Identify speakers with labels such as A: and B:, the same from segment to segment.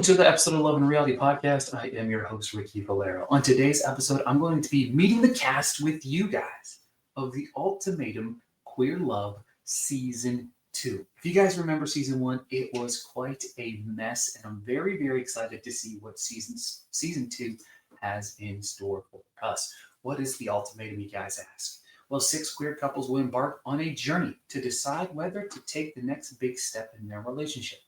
A: to the episode of Love and Reality Podcast. I am your host, Ricky Valero. On today's episode, I'm going to be meeting the cast with you guys of the Ultimatum Queer Love Season 2. If you guys remember Season 1, it was quite a mess, and I'm very, very excited to see what Season 2 has in store for us. What is the ultimatum, you guys ask? Well, 6 queer couples will embark on a journey to decide whether to take the next big step in their relationship.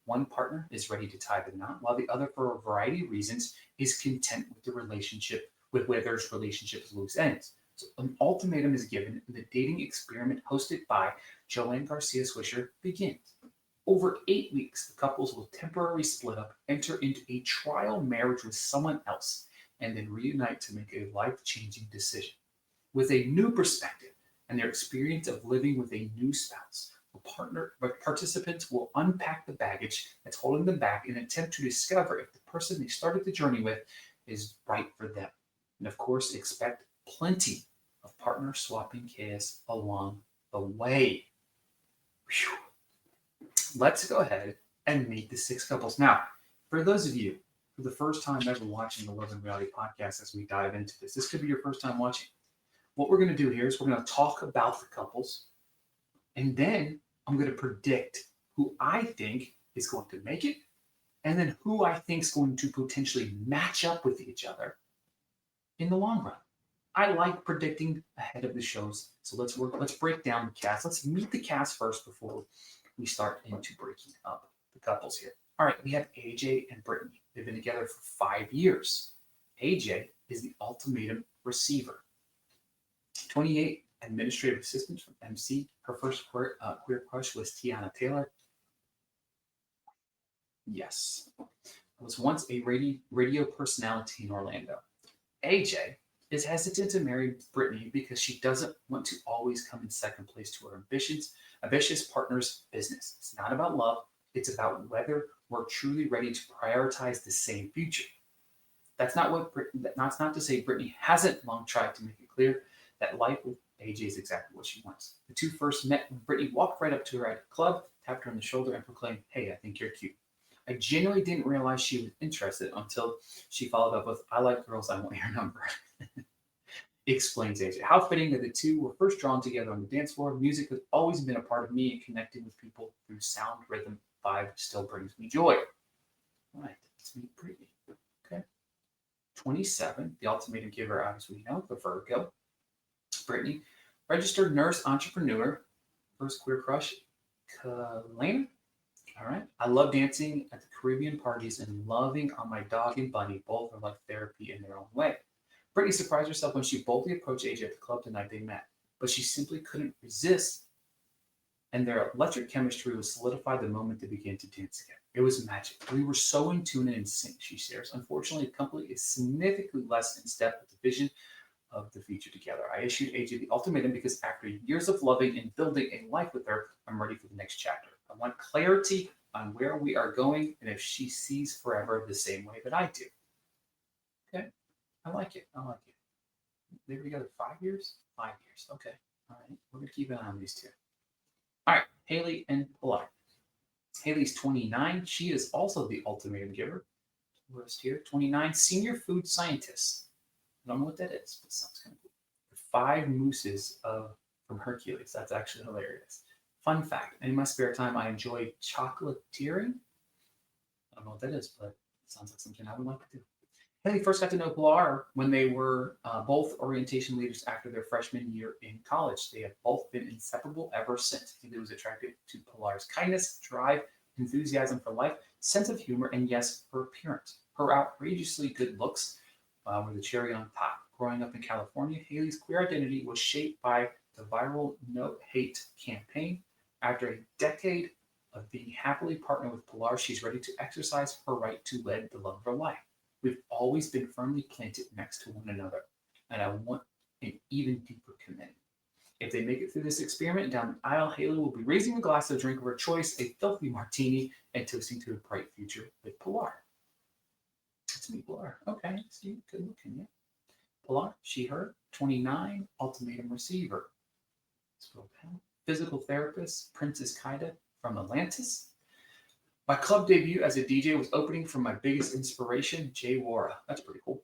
A: One partner is ready to tie the knot, while the other, for a variety of reasons, is content with the relationship, with where their relationship's loose ends. So an ultimatum is given, and the dating experiment hosted by Joanne Garcia Swisher begins. Over 8 weeks, the couples will temporarily split up, enter into a trial marriage with someone else, and then reunite to make a life-changing decision. With a new perspective and their experience of living with a new spouse, participants will unpack the baggage that's holding them back in an attempt to discover if the person they started the journey with is right for them. And of course, expect plenty of partner swapping chaos along the way. Whew. Let's go ahead and meet the 6 couples. Now, for those of you for the first time ever watching the Love and Reality Podcast as we dive into this could be your first time watching. What we're going to do here is we're going to talk about the couples, and then I'm going to predict who I think is going to make it, and then who I think is going to potentially match up with each other in the long run. I like predicting ahead of the shows, so let's break down the cast. Let's meet the cast first before we start into breaking up the couples here. All right, we have AJ and Brittany. They've been together for 5 years. AJ is the ultimatum receiver. 28, administrative assistant from MC. Her first queer crush was Tiana Taylor. Yes. Was once a radio personality in Orlando. AJ is hesitant to marry Brittany because she doesn't want to always come in second place to her ambitious partner's business. It's not about love. It's about whether we're truly ready to prioritize the same future. That's not to say Brittany hasn't long tried to make it clear that life with AJ is exactly what she wants. The two first met when Brittany walked right up to her at a club, tapped her on the shoulder, and proclaimed, "Hey, I think you're cute." I genuinely didn't realize she was interested until she followed up with, "I like girls, I want your number." Explains AJ. How fitting that the two were first drawn together on the dance floor. Music has always been a part of me, and connecting with people through sound, rhythm, vibe still brings me joy. All right, let's meet Brittany. Okay. 27, the ultimatum giver, as we know, the Virgo. Brittany, registered nurse, entrepreneur, first queer crush, Kalena. All right. I love dancing at the Caribbean parties and loving on my dog and bunny. Both are like therapy in their own way. Brittany surprised herself when she boldly approached AJ at the club the night they met, but she simply couldn't resist, and their electric chemistry was solidified the moment they began to dance again. It was magic. We were so in tune and in sync, she shares. Unfortunately, the company is significantly less in step with the vision of the future together. I issued AJ the ultimatum because after years of loving and building a life with her, I'm ready for the next chapter. I want clarity on where we are going and if she sees forever the same way that I do. Okay, I like it. They were together 5 years? 5 years. Okay. All right. We're going to keep an eye on these two. All right. Haley and Pilar. Haley's 29. She is also the ultimatum giver. List here. 29. Senior food scientist. I don't know what that is, but it sounds kind of cool. 5 mooses from Hercules. That's actually hilarious. Fun fact. In my spare time, I enjoy chocolatiering. I don't know what that is, but it sounds like something I would like to do. Haley first got to know Pilar when they were both orientation leaders after their freshman year in college. They have both been inseparable ever since. Haley was attracted to Pilar's kindness, drive, enthusiasm for life, sense of humor, and yes, her appearance. Her outrageously good looks were the cherry on top. Growing up in California, Haley's queer identity was shaped by the viral No Hate campaign. After a decade of being happily partnered with Pilar, she's ready to exercise her right to lead the love of her life. We've always been firmly planted next to one another, and I want an even deeper commitment. If they make it through this experiment down the aisle, Haley will be raising a glass of drink of her choice, a filthy martini, and toasting to a bright future with Pilar. Let's meet Pilar. Okay, it's good looking, yeah. Pilar, she, her, 29, ultimatum receiver. Scroll down. Physical therapist, Princess Kaida from Atlantis. My club debut as a DJ was opening for my biggest inspiration, Jay Wara. That's pretty cool.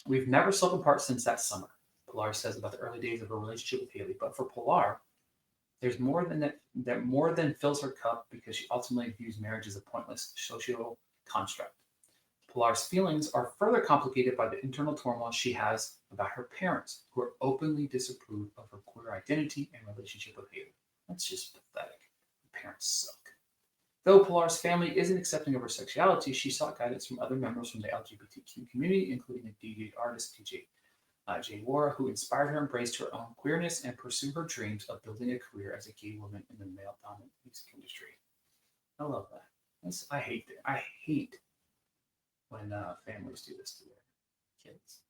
A: We've never slept apart since that summer, Pilar says about the early days of her relationship with Haley. But for Pilar, there's more than that more than fills her cup because she ultimately views marriage as a pointless social construct. Pilar's feelings are further complicated by the internal turmoil she has about her parents, who are openly disapprove of her queer identity and relationship with Haley. That's just pathetic. Her parents suck. Though Pilar's family isn't accepting of her sexuality, she sought guidance from other members from the LGBTQ community, including a DJ artist, Jay Wara, who inspired her, embraced her own queerness, and pursue her dreams of building a career as a gay woman in the male-dominant music industry. I love that. I hate that. I hate when families do this to their kids.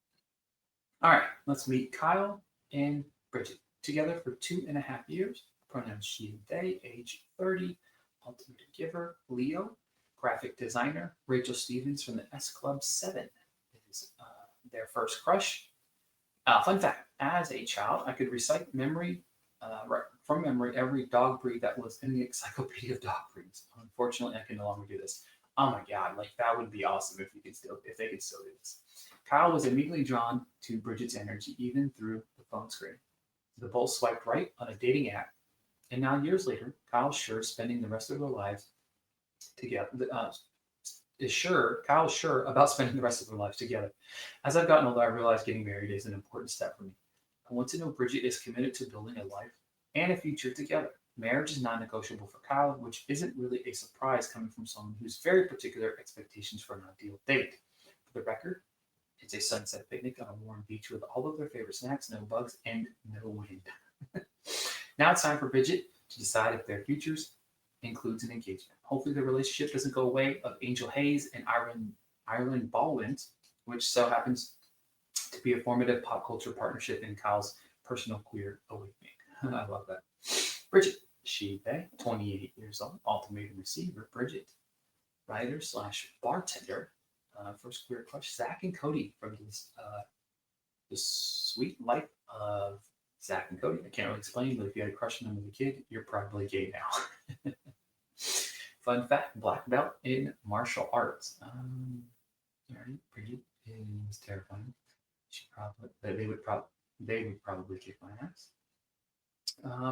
A: All right, let's meet Kyle and Bridget. Together for 2.5 years, pronouns she and they, age 30, ultimate giver, Leo, graphic designer, Rachel Stevens from the S Club 7 is their first crush. Fun fact, as a child, I could recite from memory every dog breed that was in the Encyclopedia of Dog Breeds. Unfortunately, I can no longer do this. Oh my god, like that would be awesome if they could still do this. Kyle was immediately drawn to Bridget's energy, even through the phone screen. The both swiped right on a dating app, and now years later, Kyle's sure spending the rest of their lives together. Kyle's sure about spending the rest of their lives together. As I've gotten older, I realized getting married is an important step for me. I want to know Bridget is committed to building a life and a future together. Marriage is non-negotiable for Kyle, which isn't really a surprise coming from someone who's very particular expectations for an ideal date. For the record, it's a sunset picnic on a warm beach with all of their favorite snacks, no bugs, and no wind. Now it's time for Bridget to decide if their futures includes an engagement. Hopefully the relationship doesn't go away of Angel Hayes and Ireland Baldwin's, which so happens to be a formative pop culture partnership in Kyle's personal queer awakening. I love that. Bridget, she, they, 28 years old, ultimatum receiver. Bridget, writer slash bartender. First queer crush, Zach and Cody from the Sweet Life of Zach and Cody. I can't really explain, but if you had a crush on them as a kid, you're probably gay now. Fun fact: black belt in martial arts. Bridget is terrifying. They would probably kick my ass.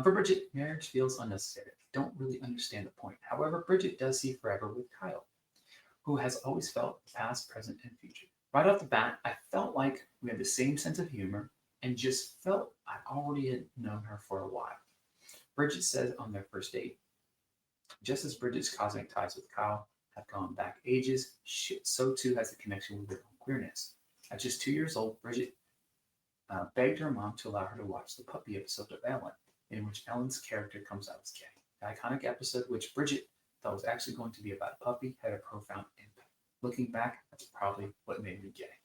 A: For Bridget, marriage feels unnecessary. Don't really understand the point. However, Bridget does see forever with Kyle, who has always felt past, present, and future. Right off the bat, I felt like we had the same sense of humor and just felt I already had known her for a while. Bridget says on their first date, just as Bridget's cosmic ties with Kyle have gone back ages, so too has the connection with her own queerness. At just 2 years old, Bridget begged her mom to allow her to watch the puppy episode of Ellen, in which Ellen's character comes out as gay. The iconic episode, which Bridget thought was actually going to be about a puppy, had a profound impact. Looking back, that's probably what made me gay.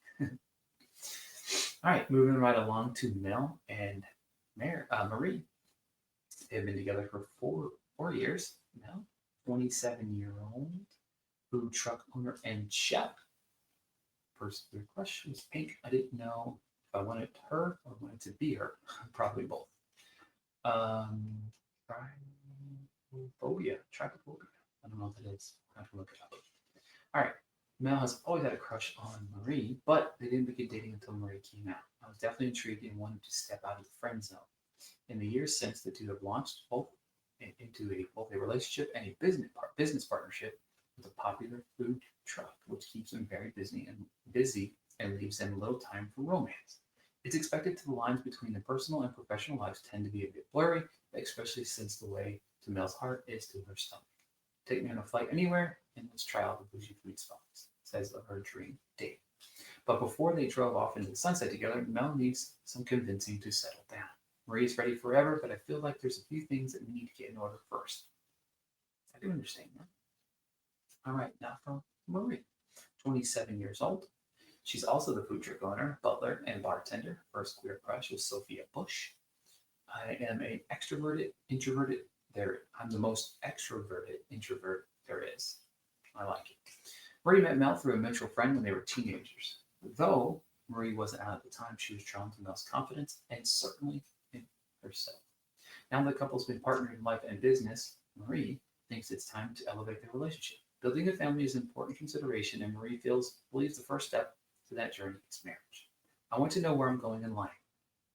A: All right, moving right along to Mel and Marie. They've been together for four years. Mel, 27-year-old food truck owner and chef. First, their crush was Pink. I didn't know if I wanted her or wanted to be her. Probably both. Trypophobia. I don't know what that is. I have to look it up. All right. Mel has always had a crush on Marie, but they didn't begin dating until Marie came out. I was definitely intrigued and wanted to step out of the friend zone. In the years since, the two have launched into both a relationship and a business partnership with a popular food truck, which keeps them very busy and leaves them little time for romance. It's expected that the lines between the personal and professional lives tend to be a bit blurry, especially since the way to Mel's heart is to her stomach. Take me on a flight anywhere, and let's try all the bougie food spots, says of her dream date. But before they drove off into the sunset together, Mel needs some convincing to settle down. Marie's ready forever, but I feel like there's a few things that we need to get in order first. I do understand that. All right, now from Marie, 27 years old. She's also the food truck owner, butler, and bartender. First queer crush was Sophia Bush. I am an extroverted, introverted. I'm the most extroverted introvert there is. I like it. Marie met Mel through a mutual friend when they were teenagers. Though Marie wasn't out at the time, she was drawn to Mel's confidence and certainly in herself. Now the couple's been partnered in life and business. Marie thinks it's time to elevate their relationship. Building a family is an important consideration, and Marie believes the first step to that journey is marriage. I want to know where I'm going in life.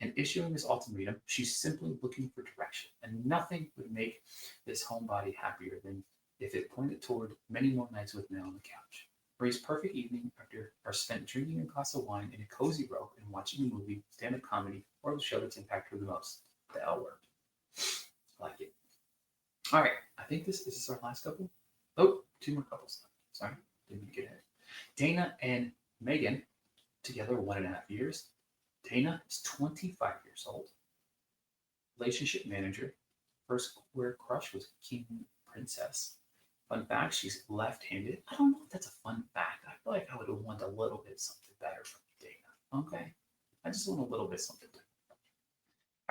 A: In issuing this ultimatum, she's simply looking for direction, and nothing would make this homebody happier than if it pointed toward many more nights with me on the couch. Marie's perfect evening after are spent drinking a glass of wine in a cozy robe and watching a movie, stand-up comedy, or the show that's impacted her the most. The L word. I like it. All right, I think this is our last couple. Oh, two more couples. Sorry, didn't get ahead. Dana and Megan, together 1.5 years. Dana is 25 years old, relationship manager. First queer crush was King Princess. Fun fact, she's left-handed. I don't know if that's a fun fact. I feel like I would want a little bit something better from Dana. Okay, I just want a little bit something better.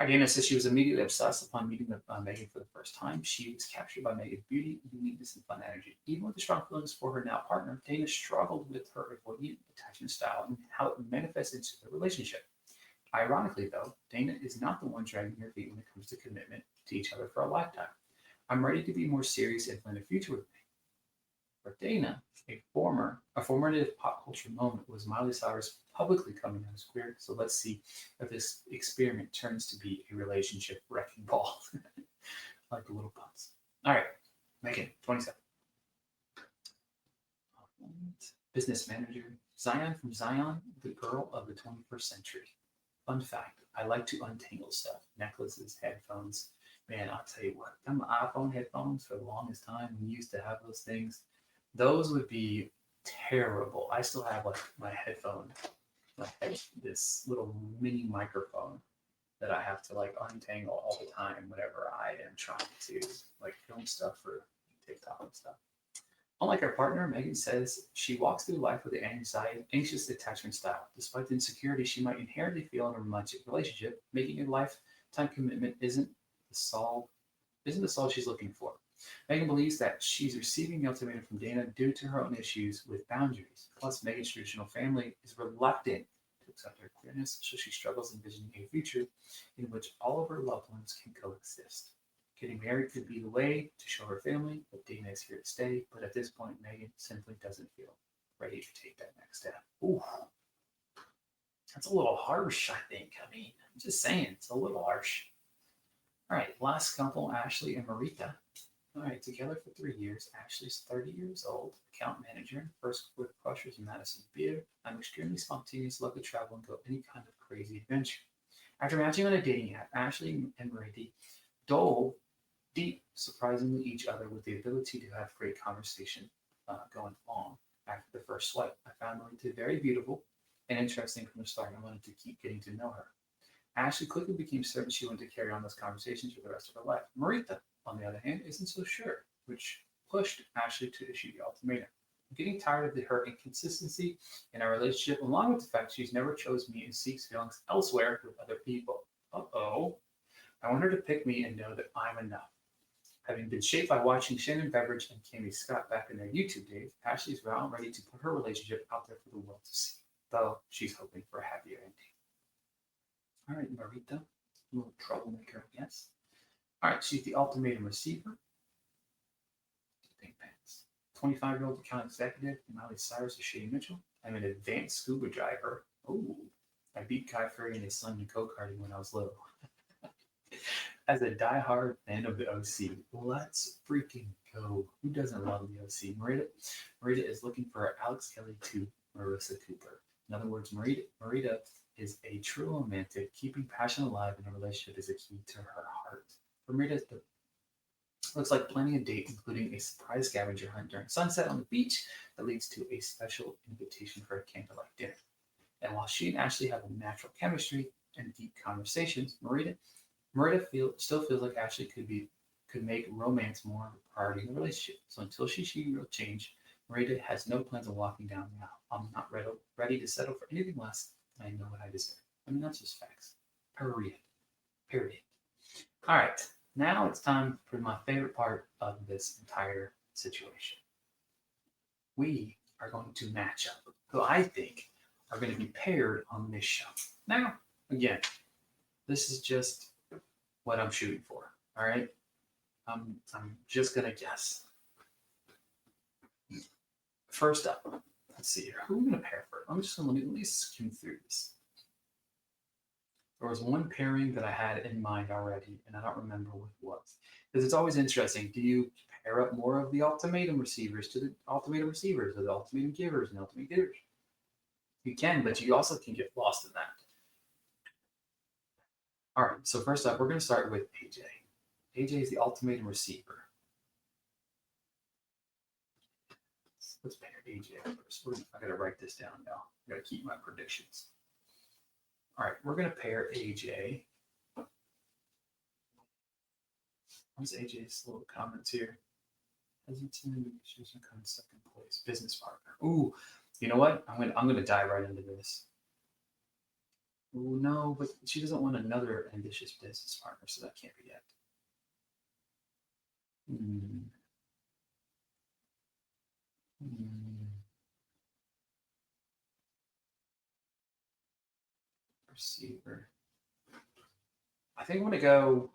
A: Dana says she was immediately obsessed upon meeting Megan for the first time. She was captured by Megan's beauty, uniqueness, and fun energy. Even with the strong feelings for her now partner, Dana struggled with her avoidant attachment style and how it manifests into their relationship. Ironically, though, Dana is not the one dragging her feet when it comes to commitment to each other for a lifetime. I'm ready to be more serious and plan a future with me. For Dana, a formative pop culture moment was Miley Cyrus publicly coming out as queer. So let's see if this experiment turns to be a relationship wrecking ball. Like the little puns. All right, Megan, 27. Business manager, Zion from Zion, the girl of the 21st century. Fun fact, I like to untangle stuff. Necklaces, headphones. Man, I'll tell you what, them iPhone headphones for the longest time, we used to have those things. Those would be terrible. I still have like my headphone, like this little mini microphone that I have to like untangle all the time whenever I am trying to like film stuff for TikTok and stuff. Unlike her partner, Megan says she walks through life with an anxious attachment style. Despite the insecurity she might inherently feel in a romantic relationship, making a lifetime commitment isn't the solve she's looking for. Megan believes that she's receiving the ultimatum from Dana due to her own issues with boundaries. Plus, Megan's traditional family is reluctant to accept her queerness, so she struggles envisioning a future in which all of her loved ones can coexist. Getting married could be the way to show her family that Dana is here to stay, but at this point, Megan simply doesn't feel ready to take that next step. Ooh, that's a little harsh, I think. I mean, I'm just saying, it's a little harsh. All right, last couple, Ashley and Marita. All right, together for 3 years. Ashley's 30 years old, account manager. First with crush was Madison Beer. I'm extremely spontaneous, love to travel and go any kind of crazy adventure. After matching on a dating app, Ashley and Marita dove deep, surprisingly each other with the ability to have great conversation going on after the first swipe. I found Marita very beautiful and interesting from the start. I wanted to keep getting to know her. Ashley quickly became certain she wanted to carry on those conversations for the rest of her life. Marita, on the other hand, isn't so sure, which pushed Ashley to issue the ultimatum. I'm getting tired of her inconsistency in our relationship, along with the fact she's never chose me and seeks feelings elsewhere with other people. Uh-oh. I want her to pick me and know that I'm enough. Having been shaped by watching Shannon Beveridge and Cami Scott back in their YouTube days, Ashley's now ready to put her relationship out there for the world to see, though she's hoping for a happier ending. All right, Marita, a little troublemaker, I guess. All right, she's the ultimatum receiver. Pink pants. 25-year-old account executive, Miley Cyrus is Shay Mitchell. I'm an advanced scuba diver. Oh, I beat Kai Fury and his son in go-karting when I was little. As a die-hard fan of the OC, let's freaking go. Who doesn't love the OC? Marita is looking for Alex Kelly to Marissa Cooper. In other words, Marita is a true romantic. Keeping passion alive in a relationship is a key to her heart. For Marita, it looks like planning a date, including a surprise scavenger hunt during sunset on the beach that leads to a special invitation for a candlelight dinner. And while she and Ashley have a natural chemistry and deep conversations, Marita still feels like Ashley could make romance more of a priority in the relationship. So until she sees real change, Marita has no plans on walking down the aisle. I'm not ready to settle for anything less. I know what I deserve. I mean, that's just facts. Period. All right, now it's time for my favorite part of this entire situation. We are going to match up who I think are going to be paired on this show. Now, again, this is just what I'm shooting for. All right. I'm just gonna guess. First up, let's see here. Who are we gonna pair first? I'm just gonna let me skim through this. There was one pairing that I had in mind already, and I don't remember what it was. Because it's always interesting. Do you pair up more of the ultimatum receivers to the ultimatum receivers, or the ultimatum givers and ultimate givers? You can, but you also can get lost in that. All right, so first up, we're going to start with AJ. AJ is the ultimatum receiver. Let's pair AJ first. I got to write this down now. I got to keep my predictions. All right, we're going to pair AJ. What's AJ's little comments here? Hesitant, she's going to come in second place. Business partner. Ooh, you know what? I'm gonna dive right into this. Ooh, no, but she doesn't want another ambitious business partner, so that can't be it. Hmm. Hmm. Receiver. I think I'm gonna go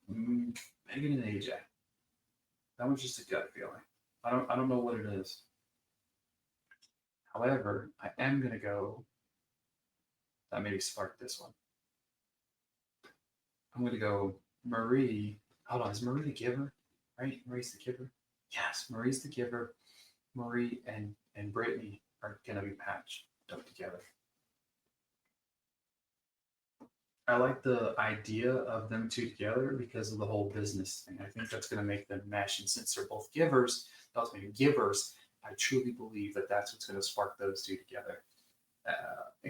A: Megan and AJ. That was just a gut feeling. I don't know what it is. However, I am gonna go. That maybe sparked this one. I'm gonna go Marie. Hold on, is Marie the giver? Right? Marie's the giver. Yes, Marie's the giver. Marie and Brittany are gonna be patched up together. I like the idea of them two together because of the whole business thing. I think that's going to make them mesh. And since they're both givers, ultimately givers, I truly believe that that's what's going to spark those two together,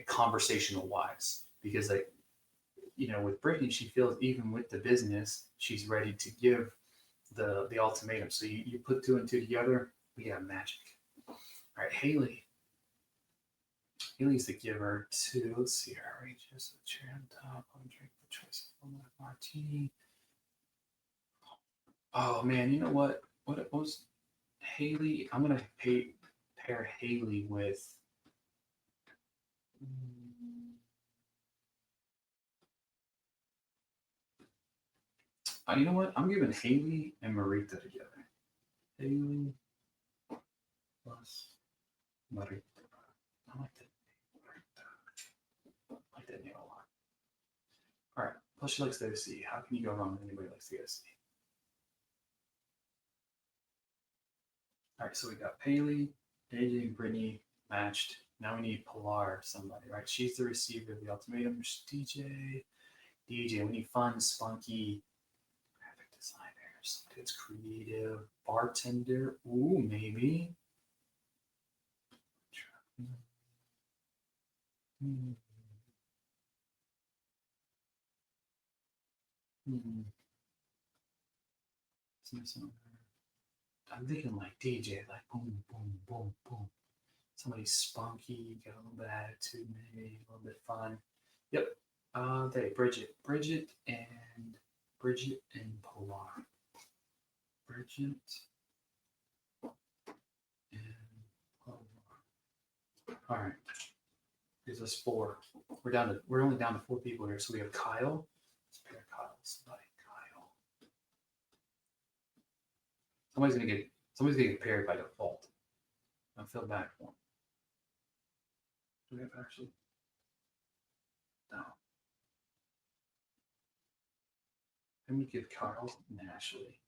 A: conversational wise. Because, like, with Brittany, she feels even with the business, she's ready to give the ultimatum. So you put two and two together, we got magic. All right, Haley. Haley's the giver too. Let's see her just a chair on top. I'll drink the choice of martini. Oh man, you know what? What it was Haley? I'm gonna pair Haley with. You know what? I'm giving Haley and Marita together. Haley plus Marita. I like that. I like that name a lot. All right. Plus, she likes the OC. How can you go wrong when anybody likes the OC? All right. So we got Haley, AJ, and Brittany matched. Now we need Pilar, somebody, right? She's the receiver of the ultimatum. There's DJ. DJ, we need fun, spunky graphic designer, somebody that's creative. Bartender. Ooh, maybe. Hmm. Hmm. I'm thinking like DJ, like boom, boom, boom, boom. Somebody spunky, got a little bit of attitude, maybe a little bit fun. Yep. They Bridget and Pilar. Bridget and Pilar. All right. Gives us four. We're only down to four people here. So we have Kyle. Let's pair Kyle. Kyle. Somebody's gonna get paired by default. I feel bad for him. Do we have actually? No. I'm gonna give Kyle and Ashley.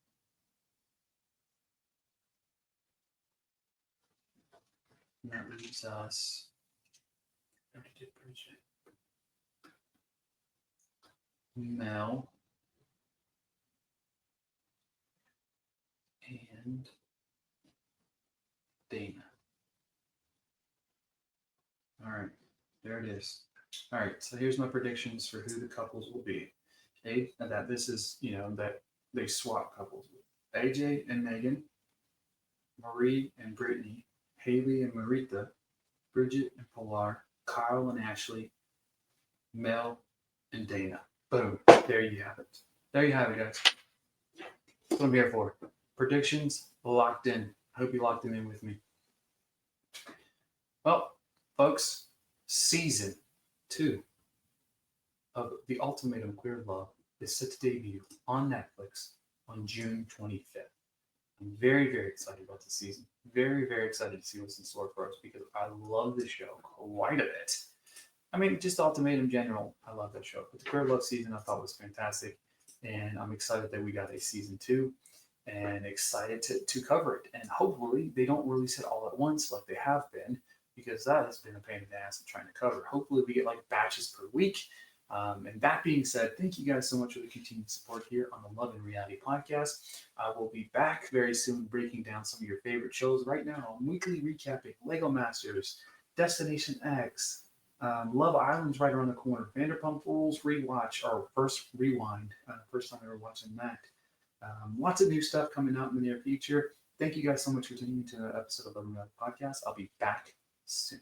A: And that leaves us. Mel and Dana. All right, there it is. All right, so here's my predictions for who the couples will be. That this is, that they swap couples with AJ and Megan, Marie and Brittany, Haley and Marita, Bridget and Pilar, Kyle and Ashley, Mel and Dana. Boom. There you have it. There you have it, guys. That's what I'm here for. Predictions locked in. I hope you locked them in with me. Well, folks, season 2 of The Ultimatum Queer Love is set to debut on Netflix on June 25th. I'm very, very excited about the season. Very, very excited to see what's in store for us because I love the show quite a bit. I mean, just Ultimatum in general, I love that show. But the Queer Love season I thought was fantastic. And I'm excited that we got a season two and excited to cover it. And hopefully they don't release it all at once like they have been because that has been a pain in the ass of trying to cover. Hopefully we get like batches per week. And that being said, thank you guys so much for the continued support here on the Love and Reality podcast. I will be back very soon breaking down some of your favorite shows. Right now, I'm weekly recapping Lego Masters, Destination X, Love Island's right around the corner. Vanderpump Rules rewatch or first rewind. First time ever watching that. Lots of new stuff coming out in the near future. Thank you guys so much for tuning into an episode of the Love and Reality podcast. I'll be back soon.